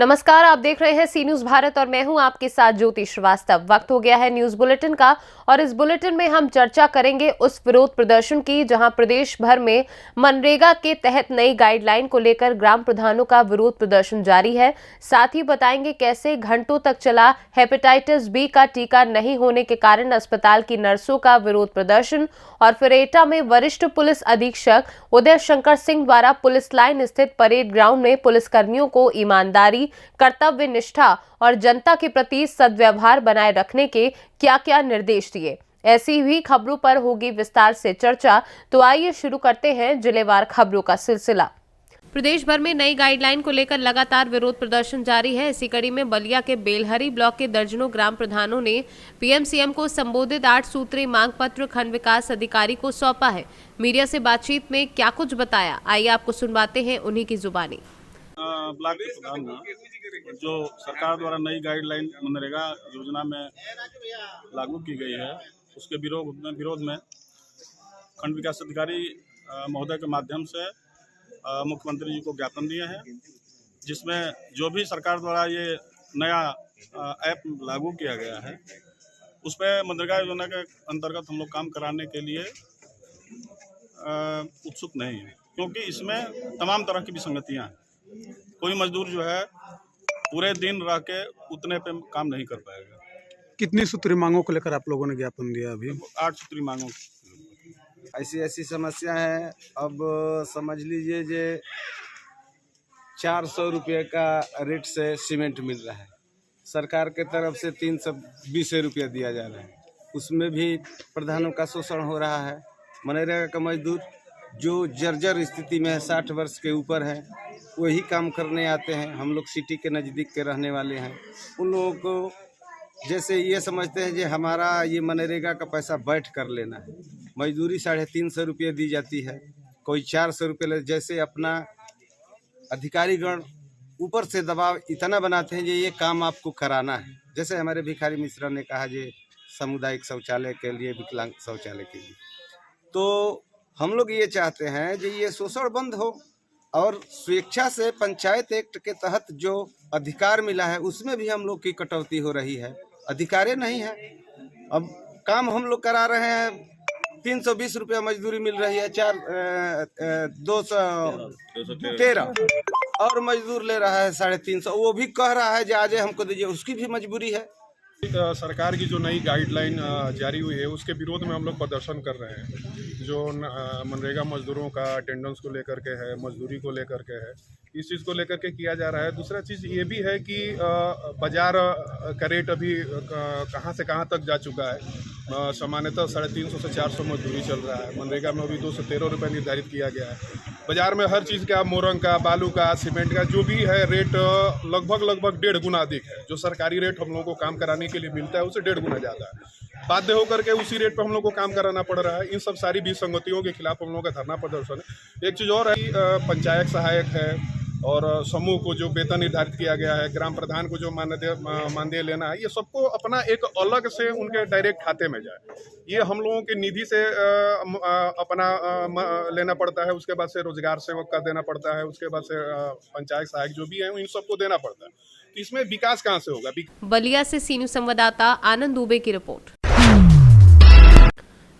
नमस्कार, आप देख रहे हैं सी न्यूज भारत और मैं हूं आपके साथ ज्योति श्रीवास्तव। वक्त हो गया है न्यूज बुलेटिन का और इस बुलेटिन में हम चर्चा करेंगे उस विरोध प्रदर्शन की जहां प्रदेश भर में मनरेगा के तहत नई गाइडलाइन को लेकर ग्राम प्रधानों का विरोध प्रदर्शन जारी है। साथ ही बताएंगे कैसे घंटों तक चला हेपेटाइटिस बी का टीका नहीं होने के कारण अस्पताल की नर्सों का विरोध प्रदर्शन और फिर एटा में वरिष्ठ पुलिस अधीक्षक उदय शंकर सिंह द्वारा पुलिस लाइन स्थित परेड ग्राउंड में पुलिस कर्मियों को ईमानदारी, कर्तव्य निष्ठा और जनता के प्रति सद्व्यवहार बनाए रखने के क्या-क्या निर्देश दिए। ऐसी ही खबरों पर होगी विस्तार से चर्चा। तो आइए शुरू करते हैं जिलेवार खबरों का सिलसिला। प्रदेश भर में नई गाइडलाइन को लेकर लगातार विरोध प्रदर्शन जारी है। इसी कड़ी में बलिया के बेलहरी ब्लॉक के दर्जनों ग्राम प्रधानों ने पीएम-सीएम को संबोधित 8 सूत्रीय मांग पत्र खंड विकास अधिकारी को सौंपा है। मीडिया से बातचीत में क्या कुछ बताया, आइए आपको सुनवाते हैं उन्हीं की जुबानी। ब्लॉक के प्रधान जो सरकार द्वारा नई गाइडलाइन मनरेगा योजना में लागू की गई है उसके विरोध में खंड विकास अधिकारी महोदय के माध्यम से मुख्यमंत्री जी को ज्ञापन दिए हैं, जिसमें जो भी सरकार द्वारा ये नया ऐप लागू किया गया है उस पर मनरेगा योजना के अंतर्गत हम लोग काम कराने के लिए उत्सुक नहीं है, क्योंकि इसमें तमाम तरह की विसंगतियाँ हैं। कोई मजदूर जो है पूरे दिन रह के उतने पे काम नहीं कर पाएगा। कितनी सूत्री मांगों को लेकर आप लोगों ने ज्ञापन दिया? अभी 8 सूत्री मांगों। ऐसी समस्या है। अब समझ लीजिए जे 400 रुपये का रेट से सीमेंट मिल रहा है, सरकार के तरफ से 320 रुपया दिया जा रहा है, उसमें भी प्रधानों का शोषण हो रहा है। मनरेगा का मजदूर जो जर्जर स्थिति में है, 60 वर्ष के ऊपर है, वही काम करने आते हैं। हम लोग सिटी के नज़दीक के रहने वाले हैं। उन लोगों को जैसे ये समझते हैं कि हमारा ये मनरेगा का पैसा बैठ कर लेना है। मजदूरी 350 रुपये दी जाती है, कोई 400 रुपये ले। जैसे अपना अधिकारीगण ऊपर से दबाव इतना बनाते हैं कि ये काम आपको कराना है। जैसे हमारे भिखारी मिश्रा ने कहा कि सामुदायिक शौचालय के लिए, विकलांग शौचालय के लिए, तो हम लोग ये चाहते हैं कि ये शोषण बंद हो और स्वेच्छा से पंचायत एक्ट के तहत जो अधिकार मिला है उसमें भी हम लोग की कटौती हो रही है। अधिकार नहीं है। अब काम हम लोग करा रहे हैं, 320 रुपया मजदूरी मिल रही है, 213 और मजदूर ले रहा है 350। वो भी कह रहा है कि आज हमको दीजिए, उसकी भी मजबूरी है। सरकार की जो नई गाइडलाइन जारी हुई है उसके विरोध में हम लोग प्रदर्शन कर रहे हैं। जो मनरेगा मजदूरों का अटेंडेंस को लेकर के है, मजदूरी को लेकर के है, इस चीज़ को लेकर के किया जा रहा है। दूसरा चीज़ ये भी है कि बाज़ार का रेट अभी कहाँ से कहाँ तक जा चुका है। सामान्यतः 350 से 400 मजदूरी चल रहा है। मनरेगा में अभी 213 रुपये निर्धारित किया गया है। बाज़ार में हर चीज़ का, मोरंग का, बालू का, सीमेंट का जो भी है रेट लगभग 1.5 गुना अधिक है। जो सरकारी रेट हम लोगों को काम कराने के लिए मिलता है उससे 1.5 गुना ज़्यादा है। बाध्य होकर के उसी रेट पर हम लोग को काम कराना पड़ रहा है। इन सब सारी विसंगतियों के खिलाफ हम लोगों का धरना प्रदर्शन है। एक चीज़ और है, पंचायत सहायक है और समूह को जो वेतन निर्धारित किया गया है, ग्राम प्रधान को जो मानदेय लेना है, ये सबको अपना एक अलग से उनके डायरेक्ट खाते में जाए। ये हम लोगों के निधि से अपना लेना पड़ता है, उसके बाद से रोजगार सेवक का देना पड़ता है, उसके बाद से पंचायत सहायक जो भी है इन सबको देना पड़ता है। तो इसमें विकास कहाँ से होगा? बलिया से सी न्यूज संवाददाता आनंद दुबे की रिपोर्ट।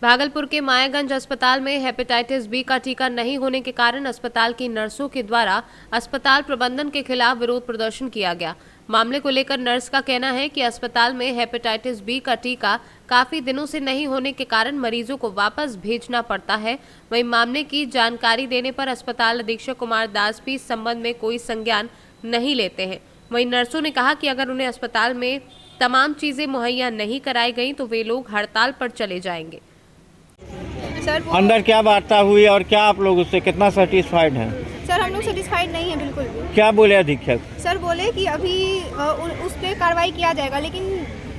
भागलपुर के मायागंज अस्पताल में हेपेटाइटिस बी का टीका नहीं होने के कारण अस्पताल की नर्सों के द्वारा अस्पताल प्रबंधन के खिलाफ विरोध प्रदर्शन किया गया। मामले को लेकर नर्स का कहना है कि अस्पताल में हेपेटाइटिस बी का टीका काफी दिनों से नहीं होने के कारण मरीजों को वापस भेजना पड़ता है। वहीं मामले की जानकारी देने पर अस्पताल अधीक्षक कुमार दास भी इस संबंध में कोई संज्ञान नहीं लेते हैं। वहीं नर्सों ने कहा कि अगर उन्हें अस्पताल में तमाम चीजें मुहैया नहीं कराई गई तो वे लोग हड़ताल पर चले जाएंगे। सर अंदर क्या वार्ता हुई और क्या आप लोग उससे कितना सेटिस्फाइड हैं? सर हम लोग सेटिस्फाइड नहीं है बिल्कुल भी। क्या बोले अधीक्षक? सर बोले कि अभी उस पर कार्रवाई किया जाएगा, लेकिन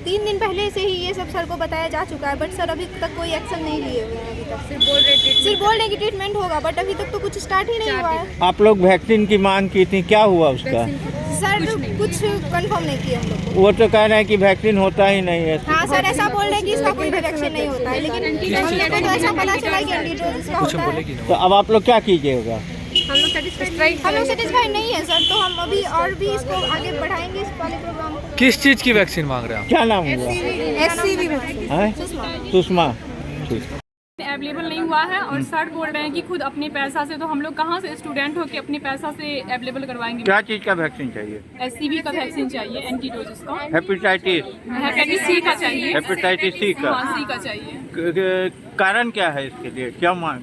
3 दिन पहले से ही ये सब सर को बताया जा चुका है, बट सर अभी तक कोई एक्शन नहीं लिए हुए हैं। अभी तक सिर्फ बोल रहे कि ट्रीटमेंट होगा, बट अभी तक तो कुछ स्टार्ट ही नहीं हुआ है। आप लोग वैक्सीन की मांग की थी, क्या हुआ उसका? सर कुछ कंफर्म नहीं किया हम लोग को। वो तो कह रहे हैं कि वैक्सीन होता ही नहीं है। हाँ सर, ऐसा बोल रहे हैं कि इसका कोई भी वैक्सीन नहीं होता है, लेकिन हम लोग को तो ऐसा पता चला कि एंटीडोज इसका होता है। तो अब आप लोग क्या कीजिएगा? हम लोग सेटिस्फाइड नहीं है सर, तो हम अभी और भी इसको आगे बढ़ाएंगे इस वाले प्रोग्राम को। किस चीज की वैक्सीन मांग रहे हैं क्या नाम हुआ SCV है? सुषमा। ठीक। अवेलेबल नहीं हुआ है और सर बोल रहे हैं कि खुद अपने पैसा से, तो हम लोग कहाँ से स्टूडेंट हो के अपने पैसा से अवेलेबल करवाएंगे? क्या चीज का वैक्सीन चाहिए? SCV का वैक्सीन चाहिए, एंटीडोजिस का। हेपेटाइटिस सी का चाहिए। हेपेटाइटिस सी का। हाँ, सी का चाहिए। कारण क्या है इसके लिए? क्यों हम मांग?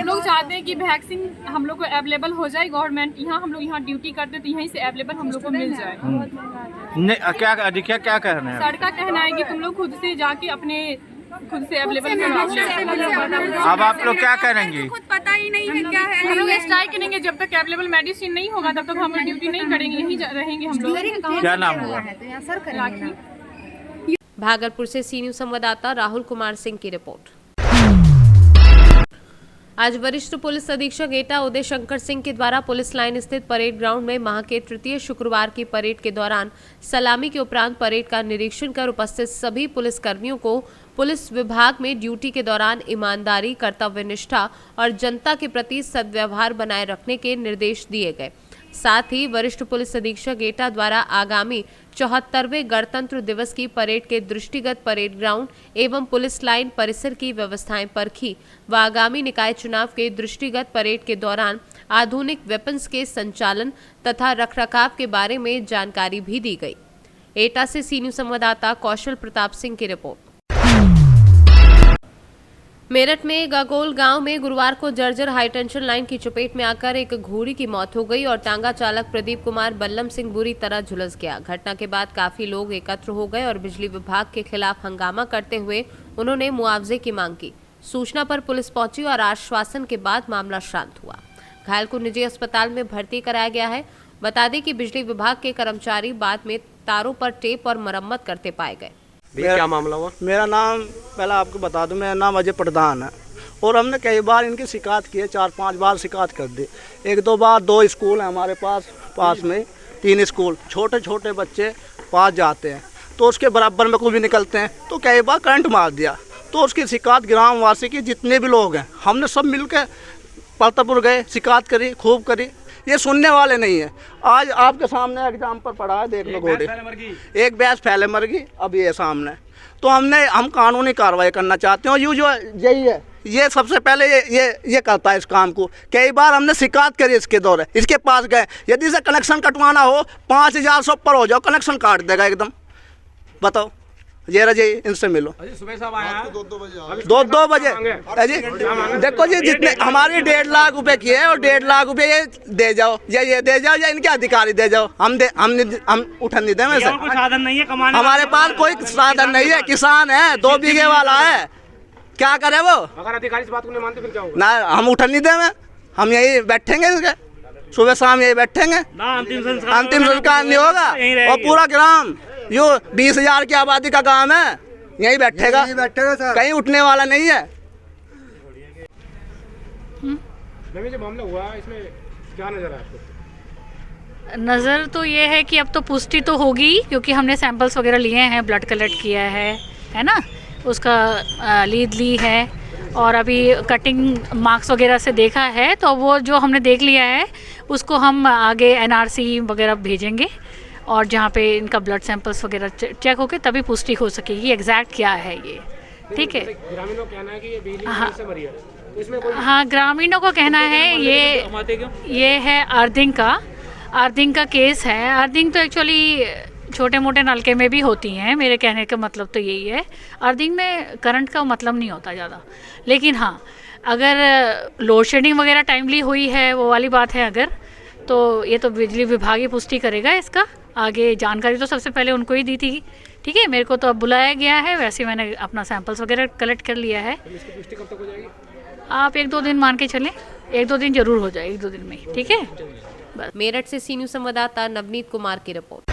लोग चाहते हैं कि वैक्सीन हम लोग को अवेलेबल हो जाए। गवर्नमेंट यहाँ, हम लोग यहाँ ड्यूटी करते तो यहीं से अवेलेबल हम लोग को मिल जाए। क्या कहना है? सर का कहना है कि तुम लोग खुद से जाके अपने खुद से अवेलेबल करवाओ। अब आप लोग क्या करेंगे? खुद पता ही नहीं है क्या है। हम लोग स्ट्राइक करेंगे जब तक अवेलेबल मेडिसिन नहीं होगा, तब तक हम ड्यूटी नहीं करेंगे, यहीं रहेंगे हम लोग। क्या नाम हुआ? राखी। भागलपुर से सी न्यूज संवाददाता राहुल कुमार सिंह की रिपोर्ट। आज वरिष्ठ पुलिस अधीक्षक एटा उदय शंकर सिंह के द्वारा पुलिस लाइन स्थित परेड ग्राउंड में माह के तृतीय शुक्रवार की परेड के दौरान सलामी के उपरांत परेड का निरीक्षण कर उपस्थित सभी पुलिस कर्मियों को पुलिस विभाग में ड्यूटी के दौरान ईमानदारी, कर्तव्यनिष्ठा और जनता के प्रति सद्व्यवहार बनाए रखने के निर्देश दिए गए। साथ ही वरिष्ठ पुलिस अधीक्षक एटा द्वारा आगामी 74वें गणतंत्र दिवस की परेड के दृष्टिगत परेड ग्राउंड एवं पुलिस लाइन परिसर की व्यवस्थाएं परखी व आगामी निकाय चुनाव के दृष्टिगत परेड के दौरान आधुनिक वेपन्स के संचालन तथा रखरखाव के बारे में जानकारी भी दी गई। एटा से सी न्यूज संवाददाता कौशल प्रताप सिंह की रिपोर्ट। मेरठ में गागोल गांव में गुरुवार को जर्जर हाईटेंशन लाइन की चपेट में आकर एक घोड़ी की मौत हो गई और टांगा चालक प्रदीप कुमार बल्लम सिंह बुरी तरह झुलस गया। घटना के बाद काफी लोग एकत्र हो गए और बिजली विभाग के खिलाफ हंगामा करते हुए उन्होंने मुआवजे की मांग की। सूचना पर पुलिस पहुंची और आश्वासन के बाद मामला शांत हुआ। घायल को निजी अस्पताल में भर्ती कराया गया है। बता दें कि बिजली विभाग के कर्मचारी बाद में तारों पर टेप और मरम्मत करते पाए गए। क्या मामला हुआ? मेरा नाम, पहले आपको बता दूं, मेरा नाम अजय प्रधान है और हमने कई बार इनकी शिकायत की है, 4-5 बार शिकायत कर दी। 1-2 बार 2 स्कूल हैं हमारे पास में 3 स्कूल, छोटे छोटे बच्चे पास जाते हैं तो उसके बराबर में कोई भी निकलते हैं तो कई बार करंट मार दिया। तो उसकी शिकायत ग्रामवासी की जितने भी लोग हैं हमने सब मिलकर परतापुर गए, शिकायत करी, खूब करी, ये सुनने वाले नहीं है। आज आपके सामने एग्जाम्पल पड़ा है, देख लो घोड़े, एक भैंस फैले मर गई, अब ये सामने। तो हम कानूनी कार्रवाई करना चाहते हैं। जो यही है, ये सबसे पहले ये करता है इस काम को। कई बार हमने शिकायत करी इसके दौरे, इसके पास गए, यदि से कनेक्शन कटवाना हो 5000 से ऊपर हो जाओ, कनेक्शन काट देगा एकदम। बताओ, ये रजे इनसे मिलो। सुबह साहब आया 2 बजे अजी देखो जी, जितने हमारी 1.5 लाख रुपए की है और 1.5 लाख रुपए ये दे जाओ, ये दे जाओ या इनके अधिकारी दे जाओ। हम उठन नहीं देंगे सर, साधन नहीं है कमाने, हमारे पास कोई साधन नहीं है। किसान है, 2 बीघे वाला है, क्या करे वो? अगर अधिकारी इस बात को नहीं मानते फिर क्या होगा? ना हम उठन नहीं देंगे, हम यही बैठेंगे, सुबह शाम यही बैठेंगे। अंतिम संस्कार नहीं होगा और पूरा ग्राम जो 20,000 की आबादी का गांव है यही बैठेगा सर, कहीं उठने वाला नहीं है। जो मामला हुआ इसमें क्या नजर आया आपको? नज़र तो ये है कि अब तो पुष्टि तो होगी, क्योंकि हमने सैंपल्स वगैरह लिए हैं, ब्लड कलेक्ट किया है ना, उसका लीड ली है और अभी कटिंग मार्क्स वगैरह से देखा है, तो वो जो हमने देख लिया है उसको हम आगे NRC वगैरह भेजेंगे और जहाँ पे इनका ब्लड सैंपल्स वगैरह चेक होके तभी पुष्टि हो सकेगी एग्जैक्ट क्या है ये। ठीक है, ग्रामीणों का कहना है कि ये बिजली से मरी है, तो इसमें हाँ, ग्रामीणों का कहना है ये है अर्थिंग का केस है। अर्थिंग तो एक्चुअली छोटे मोटे नलके में भी होती हैं, मेरे कहने का मतलब तो यही है। अर्थिंग में करंट का मतलब नहीं होता ज़्यादा, लेकिन हाँ अगर लोड शेडिंग वगैरह टाइमली हुई है, वो वाली बात है अगर, तो ये तो बिजली विभाग ही पुष्टि करेगा इसका। आगे जानकारी तो सबसे पहले उनको ही दी थी। ठीक है, मेरे को तो अब बुलाया गया है, वैसे मैंने अपना सैंपल्स वगैरह कलेक्ट कर लिया है। इसकी पुष्टि कब तक हो जाएगी? आप 1-2 दिन मान के चलें, 1-2 दिन जरूर हो जाए, 1-2 दिन में। ठीक है, बस। मेरठ से सी न्यूज संवाददाता नवनीत कुमार की रिपोर्ट।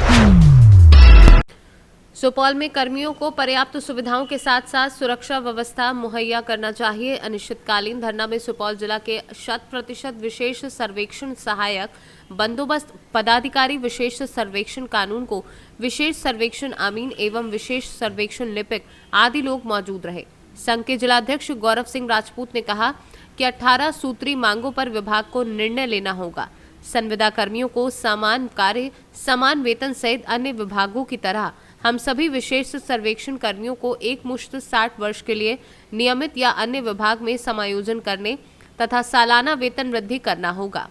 सुपौल में कर्मियों को पर्याप्त सुविधाओं के साथ साथ सुरक्षा व्यवस्था मुहैया करना चाहिए। अनिश्चितकालीन धरना में सुपौल जिला के 100% विशेष सर्वेक्षण सहायक, बंदोबस्त पदाधिकारी, विशेष सर्वेक्षण कानून को विशेष सर्वेक्षण अमीन एवं विशेष सर्वेक्षण लिपिक आदि लोग मौजूद रहे। संघ के जिलाध्यक्ष गौरव सिंह राजपूत ने कहा कि 18 सूत्री मांगों पर विभाग को निर्णय लेना होगा। संविदा कर्मियों को समान कार्य, समान वेतन सहित अन्य विभागों की तरह हम सभी विशेष सर्वेक्षण कर्मियों को एक मुश्त 60 वर्ष के लिए नियमित या अन्य विभाग में समायोजन करने तथा सालाना वेतन वृद्धि करना होगा।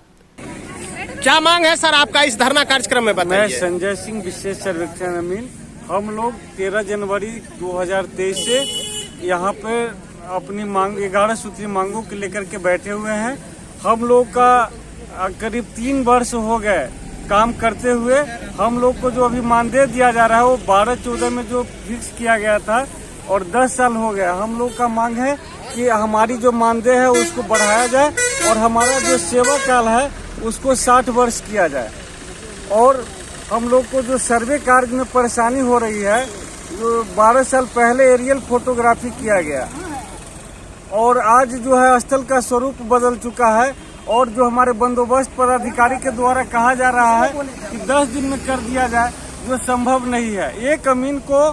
क्या मांग है सर आपका इस धरना कार्यक्रम में बताइए। मैं संजय सिंह, विशेष सर्वेक्षण अमीन। हम लोग 13 जनवरी 2023 से यहाँ पे अपनी मांग 11 सूत्री मांगों को लेकर के बैठे हुए हैं। हम लोग का करीब 3 वर्ष हो गए काम करते हुए। हम लोग को जो अभी मानदेय दिया जा रहा है वो 12-14 में जो फिक्स किया गया था और 10 साल हो गया। हम लोग का मांग है कि हमारी जो मानदेय है उसको बढ़ाया जाए और हमारा जो सेवा काल है उसको 60 वर्ष किया जाए। और हम लोग को जो सर्वे कार्य में परेशानी हो रही है, जो 12 साल पहले एरियल फोटोग्राफी किया गया और आज जो है स्थल का स्वरूप बदल चुका है और जो हमारे बंदोबस्त पदाधिकारी के द्वारा कहा जा रहा है कि 10 दिन में कर दिया जाए, जो संभव नहीं है। एक अमीन को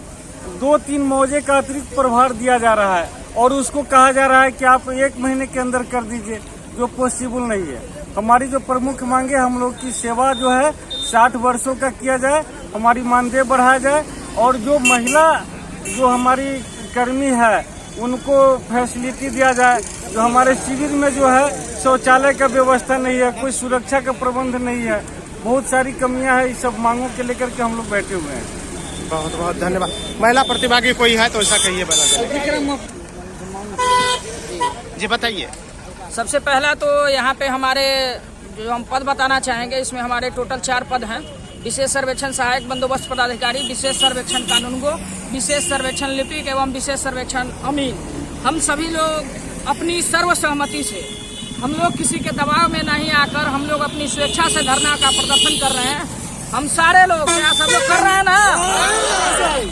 2-3 मौजे का अतिरिक्त प्रभार दिया जा रहा है और उसको कहा जा रहा है कि आप 1 महीने के अंदर कर दीजिए, जो पॉसिबल नहीं है। हमारी जो प्रमुख मांगे, हम लोग की सेवा जो है 60 वर्षों का किया जाए, हमारी मानदेय बढ़ाया जाए और जो महिला जो हमारी कर्मी है उनको फैसिलिटी दिया जाए। जो हमारे शिविर में जो है शौचालय का व्यवस्था नहीं है, कोई सुरक्षा का प्रबंध नहीं है, बहुत सारी कमियां हैं। इस सब मांगों के लेकर के हम लोग बैठे हुए हैं। बहुत बहुत धन्यवाद। महिला प्रतिभागी कोई है तो ऐसा कहिए बना जी, बताइए। सबसे पहला तो यहाँ पे हमारे जो हम पद बताना चाहेंगे, इसमें हमारे टोटल 4 पद हैं। विशेष सर्वेक्षण सहायक बंदोबस्त पदाधिकारी, विशेष सर्वेक्षण कानूनगो, विशेष सर्वेक्षण लिपिक एवं विशेष सर्वेक्षण अमीन। हम सभी लोग अपनी सर्वसहमति से, हम लोग किसी के दबाव में नहीं आकर, हम लोग अपनी स्वेच्छा से धरना का प्रदर्शन कर रहे हैं। हम सारे लोग, क्या सब लोग कर रहे हैं ना?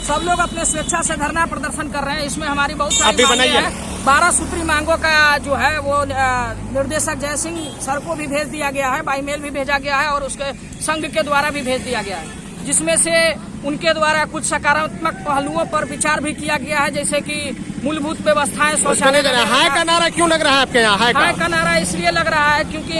सब लोग अपने स्वेच्छा से धरना प्रदर्शन कर रहे हैं। इसमें हमारी बहुत सारी मांगे हैं। 12 सूत्री मांगों का जो है वो निर्देशक जय सिंह सर को भी भेज दिया गया है, बाई मेल भी भेजा गया है और उसके संघ के द्वारा भी भेज दिया गया है, जिसमें से उनके द्वारा कुछ सकारात्मक पहलुओं पर विचार भी किया गया है, जैसे कि मूलभूत व्यवस्थाएं, शौचालय। हाय का नारा क्यों लग रहा है आपके यहाँ? हाय का नारा इसलिए लग रहा है क्योंकि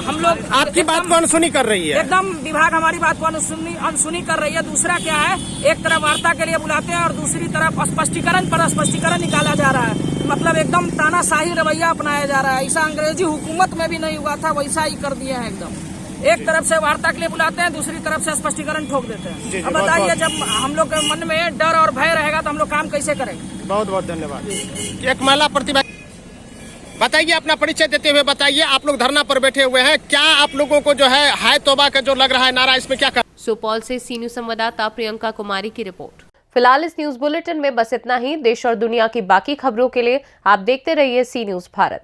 हम लोग आपकी बात को अनसुनी कर रही है। एकदम विभाग हमारी बात को अनसुनी कर रही है। दूसरा क्या है, एक तरफ वार्ता के लिए बुलाते हैं और दूसरी तरफ स्पष्टीकरण पर स्पष्टीकरण निकाला जा रहा है। मतलब एकदम तानाशाही रवैया अपनाया जा रहा है। ऐसा अंग्रेजी हुकूमत में भी नहीं हुआ था, वैसा ही कर दिया है एकदम। एक तरफ से वार्ता के लिए बुलाते हैं, दूसरी तरफ से स्पष्टीकरण ठोक देते हैं। अब बताइए, जब हम लोग के मन में डर और भय रहेगा तो हम लोग काम कैसे करेंगे? बहुत बहुत धन्यवाद। एक महिला प्रतिभा, बताइए अपना परिचय देते हुए बताइए। आप लोग धरना पर बैठे हुए हैं, क्या आप लोगों को जो है हाय तौबा का जो लग रहा है नारा, इसमें क्या कर? सुपौल से सी न्यूज संवाददाता प्रियंका कुमारी की रिपोर्ट। फिलहाल इस न्यूज बुलेटिन में बस इतना ही। देश और दुनिया की बाकी खबरों के लिए आप देखते रहिए सी न्यूज भारत।